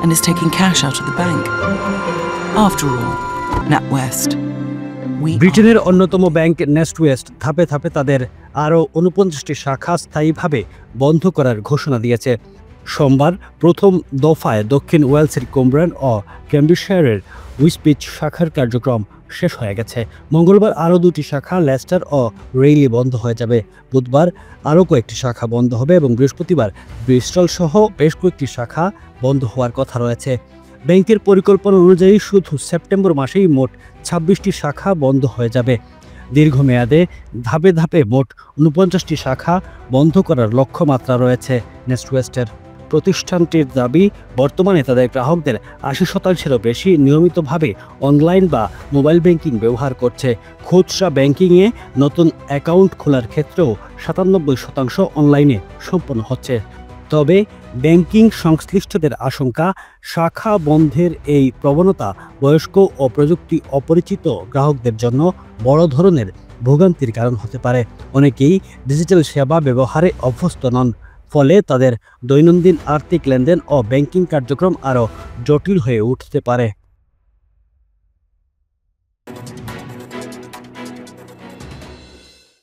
and is taking cash out of the bank. After all, NatWest. ব্রিটেনের অন্যতম bank নেস্টওয়েস্ট ধাপে ধাপে তাদের আরও 49টি শাখা স্থায়ীভাবে বন্ধ করার ঘোষণা দিয়েছে। সোমবার প্রথম দফায় দক্ষিণ ওয়েলসের কোম্ব্রান ও ক্যাম্ব্রিজশায়ারের উইসপিচ শাখার কার্যক্রম শেষ হয়ে গেছে। মঙ্গলবার আরও 2টি শাখা লেস্টার ও রেইলি বন্ধ হয়ে যাবে। বুধবার আরও কয়েকটি শাখা বন্ধ হবে এবং বৃহস্পতিবার ব্রিস্টল সহ বেশ কয়েকটি শাখা বন্ধ হওয়ার কথা রয়েছে। ব্যাংকের পরিকল্পনা অনুযায়ী শুধু সেপ্টেম্বর মাসেই মোট 26টি শাখা বন্ধ হয়ে যাবে। দীর্ঘমেয়াদে ধাপে ধাপে মোট 49টি শাখা বন্ধ করার লক্ষ্যমাত্রা রয়েছে নেস্টওয়েস্টের। প্রতিষ্ঠানটির দাবি, বর্তমানে তাদের গ্রাহকদের 80%-এরও বেশি নিয়মিতভাবে অনলাইন বা মোবাইল ব্যাংকিং ব্যবহার করছে। খুচরা ব্যাংকিংয়ে নতুন অ্যাকাউন্ট খোলার ক্ষেত্রেও 97% অনলাইনে সম্পন্ন হচ্ছে। তবে ব্যাংকিং সংশ্লিষ্টদের আশঙ্কা, শাখা বন্ধের এই প্রবণতা বয়স্ক ও প্রযুক্তি অপরিচিত গ্রাহকদের জন্য বড় ধরনের ভোগান্তির কারণ হতে পারে। অনেকেই ডিজিটাল সেবা ব্যবহারে অভ্যস্ত নন, ফলে তাদের দৈনন্দিন আর্থিক লেনদেন ও ব্যাংকিং কার্যক্রম আরও জটিল হয়ে উঠতে পারে।